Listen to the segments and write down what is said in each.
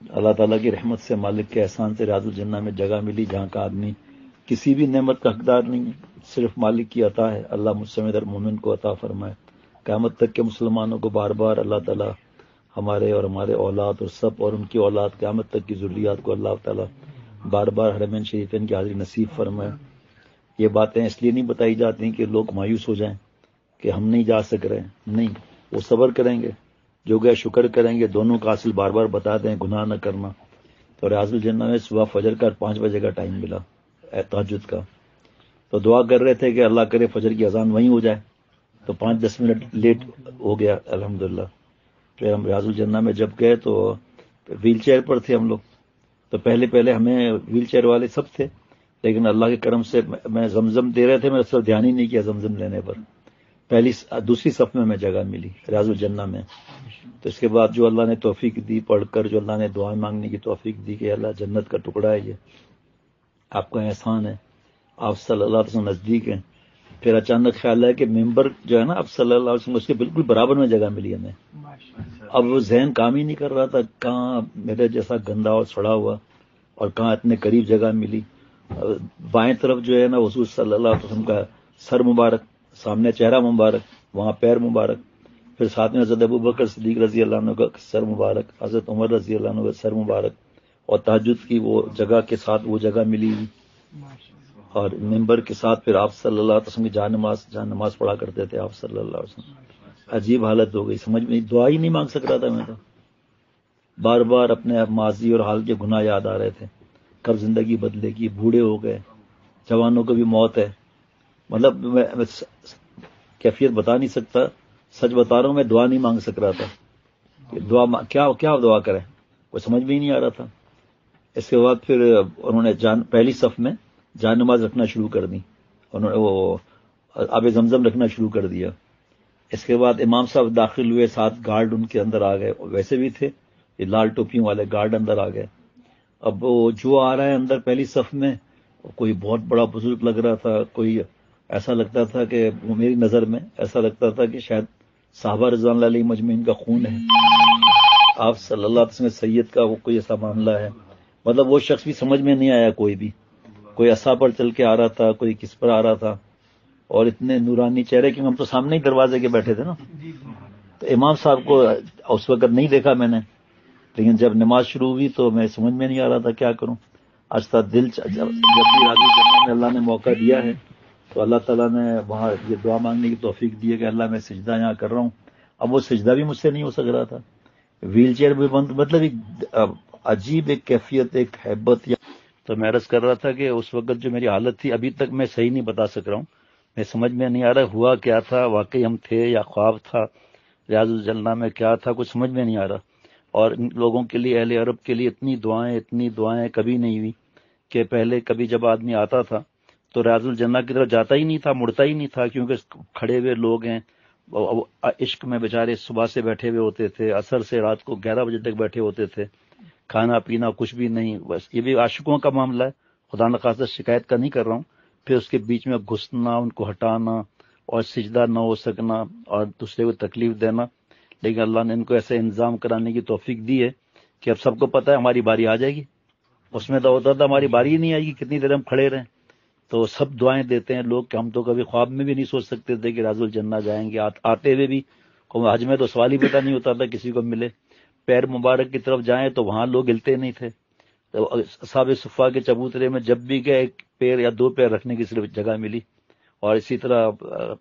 اللہ تعالیٰ کی رحمت سے، مالک کے احسان سے ریاض الجنہ میں جگہ ملی جہاں کا آدمی کسی بھی نعمت کا حقدار نہیں ہے، صرف مالک کی عطا ہے۔ اللہ مجھ سے ادھر مومن کو عطا فرمائے۔ قیامت تک کے مسلمانوں کو بار بار اللہ تعالیٰ ہمارے اور ہمارے اولاد اور سب اور ان کی اولاد قیامت تک کی ذریات کو اللہ تعالیٰ بار بار حرمین شریفین کی حاضری نصیب فرمائے۔ یہ باتیں اس لیے نہیں بتائی جاتی کہ لوگ مایوس ہو جائیں کہ ہم نہیں جا سک رہے، نہیں، وہ صبر کریں گے، جو گئے شکر کریں گے، دونوں کا حاصل بار بار بتا دیں، گناہ نہ کرنا۔ تو ریاض الجنہ میں صبح فجر کا 5 بجے کا ٹائم ملا تہجد کا، تو دعا کر رہے تھے کہ اللہ کرے فجر کی اذان وہیں ہو جائے، تو 5-10 منٹ لیٹ ہو گیا الحمدللہ۔ پھر ہم ریاض الجنہ میں جب گئے تو ویل چیئر پر تھے ہم لوگ، تو پہلے ہمیں ویل چیئر والے سب تھے، لیکن اللہ کے کرم سے میں زمزم دے رہے تھے، میں صرف دھیان ہی نہیں کیا زمزم لینے پر، دوسری صف میں جگہ ملی ریاض الجنہ میں۔ تو اس کے بعد جو اللہ نے توفیق دی پڑھ کر، جو اللہ نے دعائیں مانگنے کی توفیق دی کہ اللہ جنت کا ٹکڑا ہے یہ، آپ کا احسان ہے، آپ صلی اللہ علیہ وسلم نزدیک ہیں۔ پھر اچانک خیال ہے کہ ممبر جو ہے نا آپ صلی اللہ علیہ وسلم اس کے بالکل برابر میں جگہ ملی ہمیں۔ اب وہ ذہن کام ہی نہیں کر رہا تھا، کہاں میرے جیسا گندا اور سڑا ہوا اور کہاں اتنے قریب جگہ ملی۔ بائیں طرف جو ہے نا حضور صلی اللہ علیہ وسلم کا سر مبارک، سامنے چہرہ مبارک، وہاں پیر مبارک، پھر ساتھ میں حضرت ابوبکر صدیق رضی اللہ عنہ کا سر مبارک، حضرت عمر رضی اللہ عنہ کا سر مبارک، اور تہجد کی وہ جگہ کے ساتھ وہ جگہ ملی ہوئی، اور ممبر کے ساتھ پھر آپ صلی اللہ علیہ وسلم کی جہاں نماز پڑھا کرتے تھے آپ صلی اللہ علیہ وسلم۔ عجیب حالت ہو گئی، سمجھ میں دعا ہی نہیں مانگ سک رہا تھا میں تو، بار بار اپنے ماضی اور حال کے گناہ یاد آ رہے تھے، کب زندگی بدلے گی، بوڑھے ہو گئے، جوانوں کو بھی موت ہے، مطلب میں کیفیت بتا نہیں سکتا، سچ بتا رہا ہوں، میں دعا نہیں مانگ سک رہا تھا کہ کیا دعا کریں، کوئی سمجھ میں ہی نہیں آ رہا تھا۔ اس کے بعد پھر انہوں نے پہلی صف میں جان نماز رکھنا شروع کر دی، انہوں نے وہ آب زمزم رکھنا شروع کر دیا۔ اس کے بعد امام صاحب داخل ہوئے، ساتھ گارڈ ان کے اندر آ گئے، ویسے بھی تھے یہ لال ٹوپیوں والے گارڈ اندر آ گئے۔ اب وہ جو آ رہا ہے اندر پہلی صف میں، کوئی بہت بڑا بزرگ لگ رہا تھا، کوئی ایسا لگتا تھا کہ میری نظر میں ایسا لگتا تھا کہ شاید صحابہ رضوان اللہ علیہ مجمعین کا خون ہے، آپ صلی اللہ علیہ وسلم سید کا وہ کوئی ایسا معاملہ ہے، مطلب وہ شخص بھی سمجھ میں نہیں آیا، کوئی عصا پر چل کے آ رہا تھا، کوئی کس پر آ رہا تھا، اور اتنے نورانی چہرے، کیونکہ ہم تو سامنے ہی دروازے کے بیٹھے تھے نا، تو امام صاحب کو اس وقت نہیں دیکھا میں نے، لیکن جب نماز شروع ہوئی تو میں سمجھ میں نہیں آ رہا تھا کیا کروں۔ آج تک جب بھی راضی کرنے میں اللہ نے موقع دیا ہے تو اللہ تعالیٰ نے وہاں یہ دعا مانگنے کی توفیق دی ہے کہ اللہ میں سجدہ یہاں کر رہا ہوں، اب وہ سجدہ بھی مجھ سے نہیں ہو سک رہا تھا، ویل چیئر بھی بند، مطلب ایک عجیب ایک کیفیت، ایک حیبت۔ تو میں عرض کر رہا تھا کہ اس وقت جو میری حالت تھی ابھی تک میں صحیح نہیں بتا سک رہا ہوں، میں سمجھ میں نہیں آ رہا ہوا کیا تھا، واقعی ہم تھے یا خواب تھا، ریاض الجنہ میں کیا تھا، کچھ سمجھ میں نہیں آ رہا۔ اور ان لوگوں کے لیے، اہل عرب کے لیے اتنی دعائیں کبھی نہیں ہوئی کہ پہلے کبھی جب آدمی آتا تھا تو ریاض الجنہ کی طرف جاتا ہی نہیں تھا، مڑتا ہی نہیں تھا، کیونکہ کھڑے ہوئے لوگ ہیں، عشق میں بیچارے صبح سے بیٹھے ہوئے ہوتے تھے، عصر سے رات کو 11 بجے تک بیٹھے ہوتے تھے، کھانا پینا کچھ بھی نہیں، بس یہ بھی عاشقوں کا معاملہ ہے، خدا نخواستہ شکایت کا نہیں کر رہا ہوں، پھر اس کے بیچ میں گھسنا، ان کو ہٹانا اور سجدہ نہ ہو سکنا اور دوسرے کو تکلیف دینا، لیکن اللہ نے ان کو ایسے انتظام کرانے کی توفیق دی ہے کہ اب سب کو پتہ ہے ہماری باری آ جائے گی، اس میں تو ہوتا تھا ہماری باری ہی نہیں آئے گی، کتنی دیر ہم کھڑے رہیں، تو سب دعائیں دیتے ہیں لوگ کہ ہم تو کبھی خواب میں بھی نہیں سوچ سکتے تھے کہ ریاض الجنہ جائیں گے، آتے ہوئے بھی حج میں تو سوال ہی پیدا نہیں ہوتا تھا کسی کو ملے، پیر مبارک کی طرف جائیں تو وہاں لوگ ہلتے نہیں تھے، صحابہ صفا کے چبوترے میں جب بھی گئے ایک پیر یا 2 پیر رکھنے کی صرف جگہ ملی، اور اسی طرح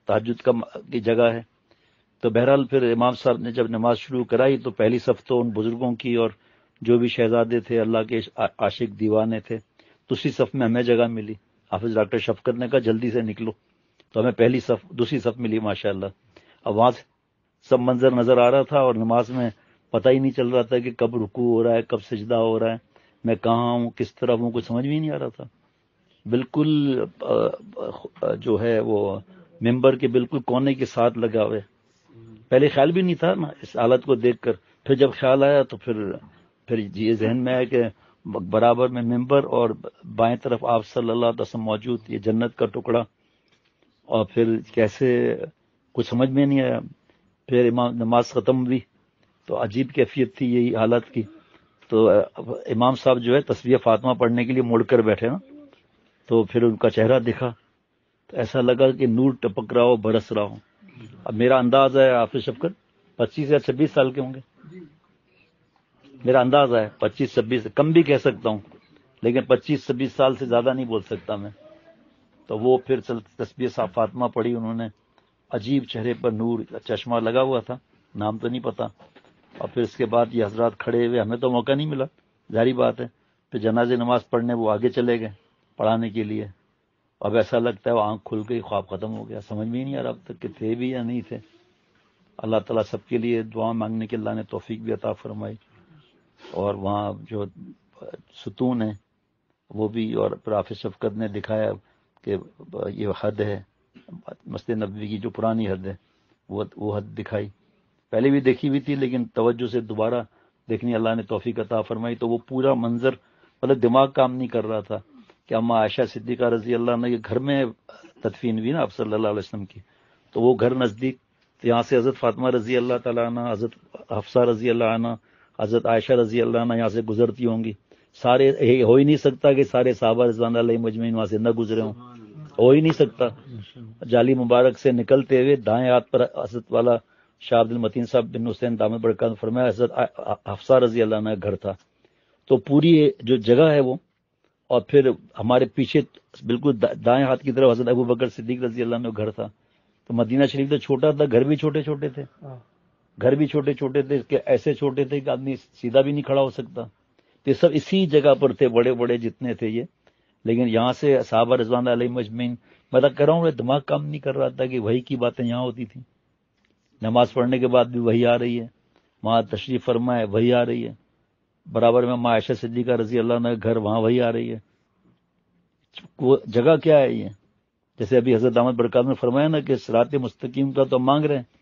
تہجد کی جگہ ہے۔ تو بہرحال پھر امام صاحب نے جب نماز شروع کرائی تو پہلی صف تو ان بزرگوں کی اور جو بھی شہزادے تھے، اللہ کے عاشق دیوانے تھے، دوسری صف میں ہمیں جگہ ملی، حافظ ڈاکٹر شفقت نے کہا جلدی سے نکلو، تو ہمیں دوسری صف ملی ماشاءاللہ۔ اب وہاں سے سب منظر نظر آ رہا تھا اور نماز میں پتہ ہی نہیں چل رہا تھا کہ کب رکوع ہو رہا ہے، کب سجدہ ہو رہا ہے، میں کہاں ہوں، کس طرف ہوں، کچھ سمجھ بھی نہیں آ رہا تھا، بالکل جو ہے وہ ممبر کے بالکل کونے کے ساتھ لگا ہوئے، پہلے خیال بھی نہیں تھا نا اس حالت کو دیکھ کر، پھر جب خیال آیا تو پھر یہ ذہن میں آیا کہ برابر میں ممبر اور بائیں طرف آپ صلی اللہ علیہ وسلم موجود، یہ جنت کا ٹکڑا، اور پھر کیسے کچھ سمجھ میں نہیں آیا۔ پھر امام نماز ختم ہوئی تو عجیب کیفیت تھی یہی حالت کی، تو امام صاحب جو ہے تسبیح فاطمہ پڑھنے کے لیے مڑ کر بیٹھے نا، تو پھر ان کا چہرہ دکھا تو ایسا لگا کہ نور ٹپک رہا ہو، برس رہا ہو. اب میرا انداز ہے حافظ شفقت 25 یا 26 سال کے ہوں گے، میرا انداز ہے 25-26، کم بھی کہہ سکتا ہوں، لیکن 25-26 سال سے زیادہ نہیں بول سکتا میں. تو وہ پھر تسبیح فاطمہ پڑھی انہوں نے، عجیب چہرے پر نور، چشمہ لگا ہوا تھا، نام تو نہیں پتا. اور پھر اس کے بعد یہ حضرات کھڑے ہوئے، ہمیں تو موقع نہیں ملا، ظاہری بات ہے. پھر جنازے نماز پڑھنے وہ آگے چلے گئے پڑھانے کے لیے. اب ایسا لگتا ہے وہ آنکھ کھل گئی، خواب ختم ہو گیا، سمجھ میں ہی نہیں آ رہا اب تک کہ تھے بھی یا نہیں تھے. اللہ تعالیٰ سب کے لیے دعا مانگنے کے اللہ نے توفیق بھی عطا فرمائی. اور وہاں جو ستون ہیں وہ بھی، اور پھر حافظ شفقت نے دکھایا کہ یہ حد ہے مسجد نبوی کی، جو پرانی حد ہے وہ حد دکھائی. پہلے بھی دیکھی ہوئی تھی لیکن توجہ سے دوبارہ دیکھنی اللہ نے توفیق عطا فرمائی. تو وہ پورا منظر مطلب دماغ کام نہیں کر رہا تھا کہ اما عائشہ صدیقہ رضی اللہ عنہ یہ گھر میں تدفین ہوئی نا آپ صلی اللہ علیہ وسلم کی، تو وہ گھر نزدیک، یہاں سے حضرت فاطمہ رضی اللہ تعالیٰ عنہ، حضرت حفصہ رضی اللہ عنہ، حضرت عائشہ رضی اللہ عنہ یہاں سے گزرتی ہوں گی. سارے ہو ہی نہیں سکتا کہ سارے صحابہ رضوان اللہ مجمعین وہاں سے نہ گزرے ہوں، ہو ہی نہیں سکتا. جالی مبارک سے نکلتے ہوئے دائیں ہاتھ پر حضرت والا شاہ عبد المتین صاحب بن حسین دامت برکات فرمایا حضرت حفصہ رضی اللہ عنہ کا گھر تھا. تو پوری جو جگہ ہے وہ، اور پھر ہمارے پیچھے بالکل دائیں ہاتھ کی طرف حضرت ابو بکر صدیق رضی اللہ عنہ کا گھر تھا. تو مدینہ شریف تو چھوٹا تھا، گھر بھی چھوٹے چھوٹے تھے، گھر بھی چھوٹے چھوٹے تھے کہ ایسے چھوٹے تھے کہ آدمی سیدھا بھی نہیں کھڑا ہو سکتا. تو یہ سب اسی جگہ پر تھے، بڑے بڑے جتنے تھے یہ. لیکن یہاں سے صحابہ رضوان علیہ مجمعین، میں کہہ رہا ہوں دماغ کام نہیں کر رہا تھا کہ وہی کی باتیں یہاں ہوتی تھیں. نماز پڑھنے کے بعد بھی وہی آ رہی ہے، وہاں تشریف فرما ہے وہی آ رہی ہے، برابر میں ماں عائشہ صدیقہ رضی اللہ عنہ کا گھر وہاں وہی آ رہی ہے. وہ جگہ کیا ہے یہ؟ جیسے ابھی حضرت دامت برکات میں فرمایا نا کہ صراط مستقیم کا تو مانگ رہے ہیں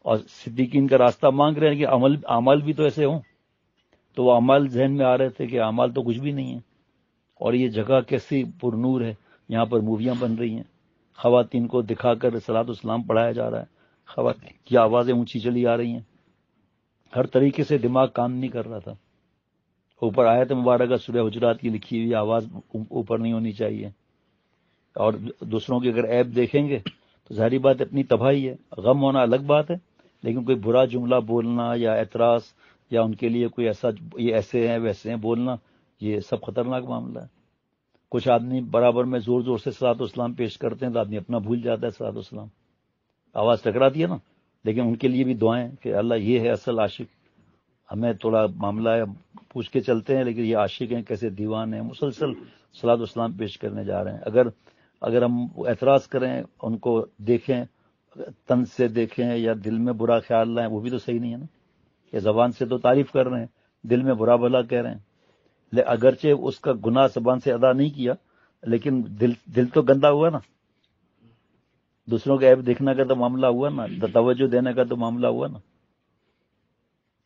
اور صدیقین کا راستہ مانگ رہے ہیں کہ اعمال بھی تو ایسے ہوں. تو وہ اعمال ذہن میں آ رہے تھے کہ اعمال تو کچھ بھی نہیں ہے. اور یہ جگہ کیسی پر نور ہے، یہاں پر موویاں بن رہی ہیں، خواتین کو دکھا کر صلاۃ السلام پڑھایا جا رہا ہے، خواتین کی آوازیں اونچی چلی آ رہی ہیں. ہر طریقے سے دماغ کام نہیں کر رہا تھا. اوپر آیت مبارکہ سورہ حجرات کی لکھی ہوئی آواز اوپر نہیں ہونی چاہیے. اور دوسروں کی اگر عیب دیکھیں گے تو ظاہری بات اپنی تباہی ہے. غم ہونا الگ بات ہے، لیکن کوئی برا جملہ بولنا یا اعتراض یا ان کے لیے کوئی ایسا یہ ایسے ہیں ویسے ہیں بولنا، یہ سب خطرناک معاملہ ہے. کچھ آدمی برابر میں زور زور سے صلاۃ السلام پیش کرتے ہیں تو آدمی اپنا بھول جاتا ہے صلاۃ السلام، آواز ٹکراتی ہے نا. لیکن ان کے لیے بھی دعائیں کہ اللہ یہ ہے اصل عاشق. ہمیں تھوڑا معاملہ ہے پوچھ کے چلتے ہیں، لیکن یہ عاشق ہیں کیسے دیوان ہیں، مسلسل صلاۃ السلام پیش کرنے جا رہے ہیں. اگر ہم اعتراض کریں، ان کو دیکھیں طنز سے دیکھیں یا دل میں برا خیال لائیں، وہ بھی تو صحیح نہیں ہے نا. کہ زبان سے تو تعریف کر رہے ہیں، دل میں برا بھلا کہہ رہے ہیں. اگرچہ اس کا گناہ زبان سے ادا نہیں کیا، لیکن دل تو گندا ہوا نا. دوسروں کے عیب دیکھنے کا تو معاملہ ہوا نا، توجہ دینے کا تو معاملہ ہوا نا.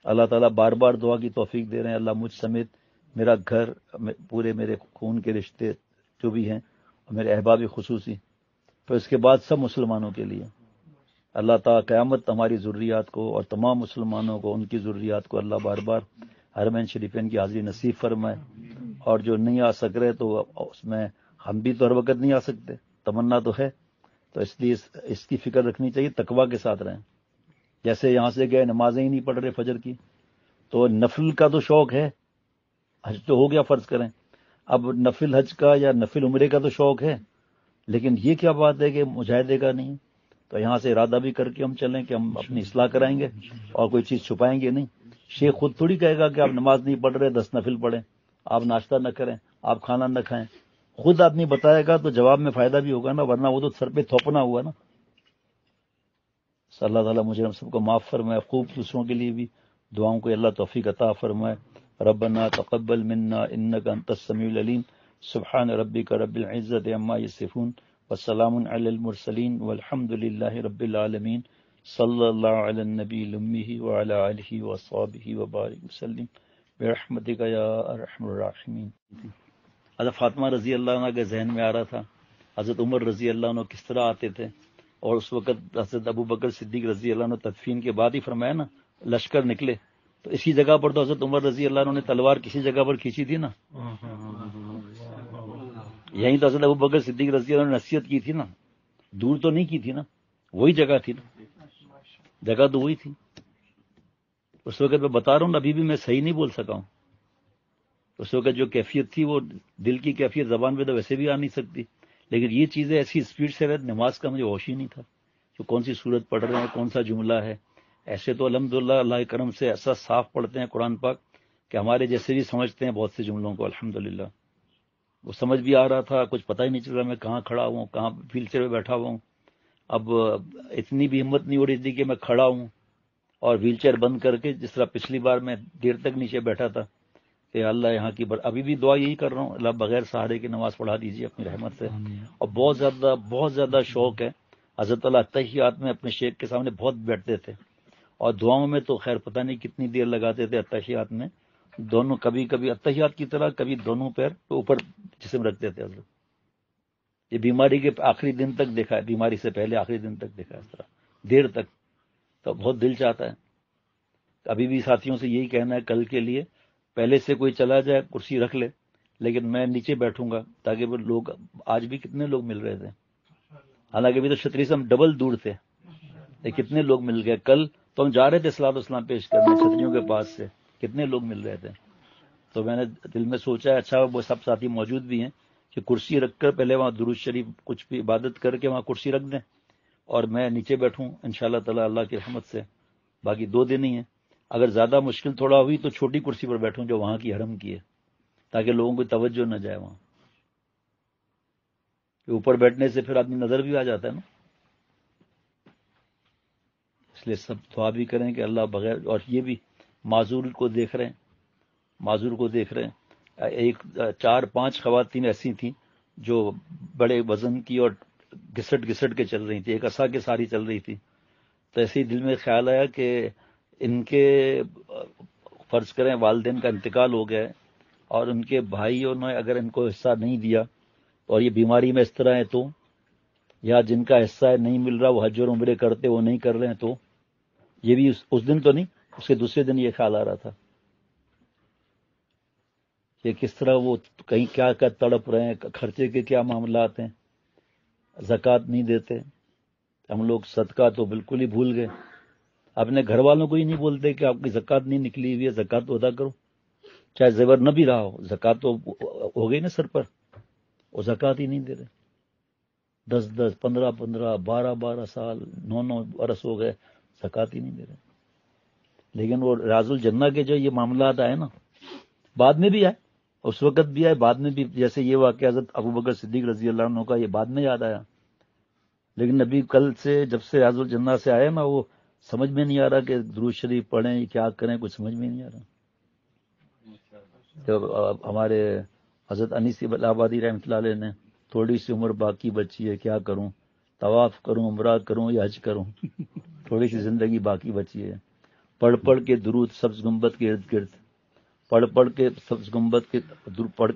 اللہ تعالیٰ بار بار دعا کی توفیق دے رہے ہیں، اللہ مجھ سمیت میرا گھر، پورے میرے خون کے رشتے جو بھی ہیں اور میرے احباب خصوصی، پھر اس کے بعد سب مسلمانوں کے لیے اللہ تعالیٰ قیامت ہماری ضروریات کو اور تمام مسلمانوں کو ان کی ضروریات کو اللہ بار بار حرمین شریفین کی حاضری نصیب فرمائے. اور جو نہیں آ سک رہے تو اس میں ہم بھی تو ہر وقت نہیں آ سکتے، تمنا تو ہے. تو اس لیے اس کی فکر رکھنی چاہیے، تقویٰ کے ساتھ رہیں. جیسے یہاں سے گئے نمازیں ہی نہیں پڑھ رہے فجر کی، تو نفل کا تو شوق ہے، حج تو ہو گیا فرض کریں، اب نفل حج کا یا نفل عمرے کا تو شوق ہے، لیکن یہ کیا بات ہے کہ مجاہدے کا نہیں. تو یہاں سے ارادہ بھی کر کے ہم چلیں کہ ہم اپنی اصلاح کرائیں گے اور کوئی چیز چھپائیں گے نہیں. شیخ خود تھوڑی کہے گا کہ آپ نماز نہیں پڑھ رہے 10 نفل پڑھیں، آپ ناشتہ نہ کریں، آپ کھانا نہ کھائیں. خود آدمی بتائے گا تو جواب میں فائدہ بھی ہوگا نا، ورنہ وہ تو سر پہ تھوپنا ہوا نا. اللہ تعالیٰ مجھے ہم سب کو معاف فرمائے، خوب دوسروں کے لیے بھی دعاؤں کو اللہ توفیق عطا فرمائے. ربنا تقبل منا انك انت السميع العليم. سبحان ربك رب العزة عما يصفون وسلام على المرسلين والحمد لله رب العالمين. صلی اللہ علی النبی الأمی وعلى آلہ وصحبہ وبارک وسلم برحمتک یا ارحم الراحمین. حضرت فاطمہ رضی اللہ عنہ کے ذہن میں آ رہا تھا حضرت عمر رضی اللہ عنہ کس طرح آتے تھے، اور اس وقت حضرت ابو بکر صدیق رضی اللہ عنہ تدفین کے بعد ہی فرمایا نا لشکر نکلے تو اسی جگہ پر تو حضرت عمر رضی اللہ عنہ نے تلوار کسی جگہ پر کھینچی تھی نا، یہیں تو حضرت ابوبکر صدیق رضی اللہ عنہ نے نصیحت کی تھی نا، دور تو نہیں کی تھی نا، وہی جگہ تھی نا، جگہ تو وہی تھی. اس وقت میں بتا رہا ہوں ابھی بھی میں صحیح نہیں بول سکا ہوں. اس وقت جو کیفیت تھی وہ دل کی کیفیت زبان پہ تو ویسے بھی آ نہیں سکتی، لیکن یہ چیزیں ایسی اسپیڈ سے رہتی، نماز کا مجھے ہوش ہی نہیں تھا کہ کون سی صورت پڑھ رہے ہیں، کون سا جملہ ہے. ایسے تو الحمدللہ اللہ کے کرم سے ایسا صاف پڑھتے ہیں قرآن پاک کہ ہمارے جیسے بھی سمجھتے ہیں بہت سے جملوں کو الحمدللہ. وہ سمجھ بھی آ رہا تھا، کچھ پتہ ہی نہیں چل رہا میں کہاں کھڑا ہوں، کہاں ویل چیئر پہ بیٹھا ہوا ہوں. اب اتنی بھی ہمت نہیں ہو رہی تھی کہ میں کھڑا ہوں اور ویل چیئر بند کر کے، جس طرح پچھلی بار میں دیر تک نیچے بیٹھا تھا کہ اللہ یہاں کی ابھی بھی دعا یہی کر رہا ہوں، اللہ بغیر سہارے کی نماز پڑھا دیجیے اپنی رحمت سے. اور بہت زیادہ شوق ہے. حضرت اللہ اتحیات میں اپنے شیخ کے سامنے بہت بیٹھتے تھے، اور دعاؤں میں تو خیر پتہ نہیں کتنی دیر لگاتے تھے. اتحیات میں دونوں کبھی کبھی اتحیات کی طرح کبھی دونوں پیر اوپر جسم رکھتے تھے حضرت. یہ بیماری کے آخری دن تک دیکھا ہے، بیماری سے پہلے آخری دن تک دیکھا ہے اس طرح دیر تک. تو بہت دل چاہتا ہے. ابھی بھی ساتھیوں سے یہی کہنا ہے کل کے لیے پہلے سے کوئی چلا جائے کرسی رکھ لے، لیکن میں نیچے بیٹھوں گا تاکہ وہ لوگ، آج بھی کتنے لوگ مل رہے تھے، حالانکہ ابھی تو چھتری سے ہم ڈبل دور تھے، کتنے لوگ مل گئے. کل تو ہم جا رہے تھے صلاۃ والسلام پیش کرنے چھتریوں کے پاس سے، کتنے لوگ مل رہے تھے. تو میں نے دل میں سوچا اچھا وہ سب ساتھی موجود بھی ہیں کہ کرسی رکھ کر پہلے وہاں درود شریف کچھ بھی عبادت کر کے وہاں کرسی رکھ دیں اور میں نیچے بیٹھوں انشاءاللہ تعالی اللہ کی رحمت سے. باقی 2 دن ہی ہیں، اگر زیادہ مشکل تھوڑا ہوئی تو چھوٹی کرسی پر بیٹھوں جو وہاں کی حرم کی ہے، تاکہ لوگوں کو توجہ نہ جائے وہاں. اوپر بیٹھنے سے پھر آدمی نظر بھی آ جاتا ہے نا. اس لیے سب دعا بھی کریں کہ اللہ بغیر، اور یہ بھی معذور کو دیکھ رہے ہیں، معذور کو دیکھ رہے ہیں. 4-5 خواتین ایسی تھیں جو بڑے وزن کی اور گھسٹ کے چل رہی تھی، ایک عصا کے ساری چل رہی تھی. تو ایسے ہی دل میں خیال آیا کہ ان کے فرض کریں والدین کا انتقال ہو گیا اور ان کے بھائیوں نے اگر ان کو حصہ نہیں دیا اور یہ بیماری میں اس طرح ہے تو، یا جن کا حصہ نہیں مل رہا وہ حج اور عمرے کرتے وہ نہیں کر رہے ہیں تو، یہ بھی اس دن تو نہیں، اس کے دوسرے دن یہ خیال آ رہا تھا کہ کس طرح وہ کہیں کیا تڑپ رہے ہیں، خرچے کے کیا معاملات ہیں، زکوٰۃ نہیں دیتے. ہم لوگ صدقہ تو بالکل ہی بھول گئے، اپنے گھر والوں کو ہی نہیں بولتے کہ آپ کی زکوٰۃ نہیں نکلی ہوئی ہے، زکوٰۃ تو ادا کرو، چاہے زیور نہ بھی رہا ہو، زکوٰۃ تو ہو گئی نا سر پر، وہ زکوٰۃ ہی نہیں دے رہے. 10-10 15-15 12-12 سال 9 برس ہو گئے، زکوٰۃ ہی نہیں دے رہے. لیکن وہ راز الجنہ کے جو یہ معاملات آئے نا، بعد میں بھی آئے، اس وقت بھی آئے، بعد میں بھی، جیسے یہ واقعہ حضرت ابوبکر صدیق رضی اللہ عنہ کا، یہ بعد میں یاد آیا. لیکن نبی کل سے جب سے راز الجنہ سے آئے نا، وہ سمجھ میں نہیں آ رہا کہ درود شریف پڑھیں کیا کریں، کچھ سمجھ میں نہیں آ رہا. جب ہمارے حضرت انیس الہ آبادی رحمۃ اللہ علیہ نے تھوڑی سی عمر باقی بچی ہے، کیا کروں، طواف کروں، عمرہ کروں یا حج کروں، تھوڑی سی زندگی باقی بچی ہے، پڑھ کے درود سبز گنبد کے ارد گرد، پڑھ کے سبز گنبد کے پڑھ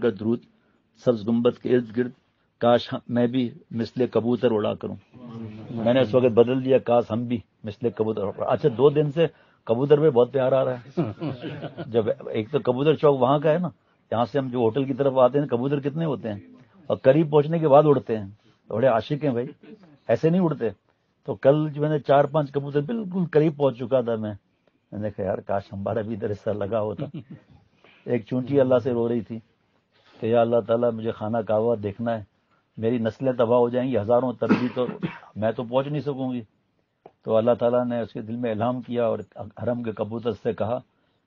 کر درود سبز گنبد کے ارد گرد، کاش میں بھی مثل کبوتر اڑا کروں. میں نے اس وقت بدل دیا، کاش ہم بھی مثل کبوتر. اچھا 2 دن سے کبوتر پہ بہت پیار آ رہا ہے. جب ایک تو کبوتر چوک وہاں کا ہے نا، یہاں سے ہم جو ہوٹل کی طرف آتے ہیں کبوتر کتنے ہوتے ہیں، اور قریب پہنچنے کے بعد اڑتے ہیں، بڑے عاشق ہیں بھائی، ایسے نہیں اڑتے. تو کل جو میں نے 4-5 کبوتر بالکل قریب پہنچ چکا تھا، میں نے کہا یار کاش ہمارا بھی ادھر حصہ لگا ہوتا. ایک چونٹی اللہ سے رو رہی تھی کہ یا اللہ تعالیٰ مجھے خانہ کعبہ دیکھنا ہے، میری نسلیں تباہ ہو جائیں گی، ہزاروں تربی تو میں تو پہنچ نہیں سکوں گی. تو اللہ تعالیٰ نے اس کے دل میں الہام کیا اور حرم کے کبوتر سے کہا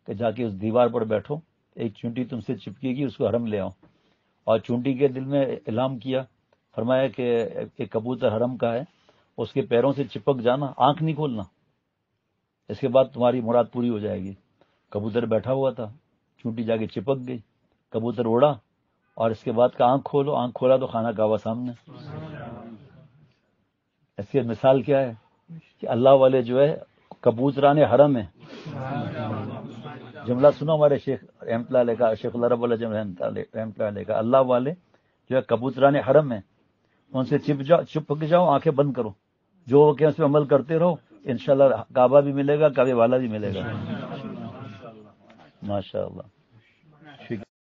کہ جا کے اس دیوار پر بیٹھو، ایک چونٹی تم سے چپکے گی، اس کو حرم لے آؤ. اور چونٹی کے دل میں الہام کیا، فرمایا کہ ایک کبوتر حرم کا ہے، اس کے پیروں سے چپک جانا، آنکھ نہیں کھولنا، اس کے بعد تمہاری مراد پوری ہو جائے گی. کبوتر بیٹھا ہوا تھا، چونٹی جا کے چپک گئی، کبوتر اڑا، اور اس کے بعد کا آنکھ کھولو، آنکھ کھولا تو خانہ کعبہ سامنے. اس کی مثال کیا ہے کہ اللہ والے جو ہے کبوتران حرم ہے. جملہ سنو ہمارے شیخ رحمۃ اللہ علیہ کا، شیخ اللہ رب العجم رحمۃ اللہ علیہ کا، اللہ والے جو ہے کبوتران حرم ہے، ان سے چپک جاؤ، آنکھیں بند کرو، جو کہ اس پہ عمل کرتے رہو، انشاءاللہ کعبہ بھی ملے گا، کعبے والا بھی ملے گا. ماشاء اللہ.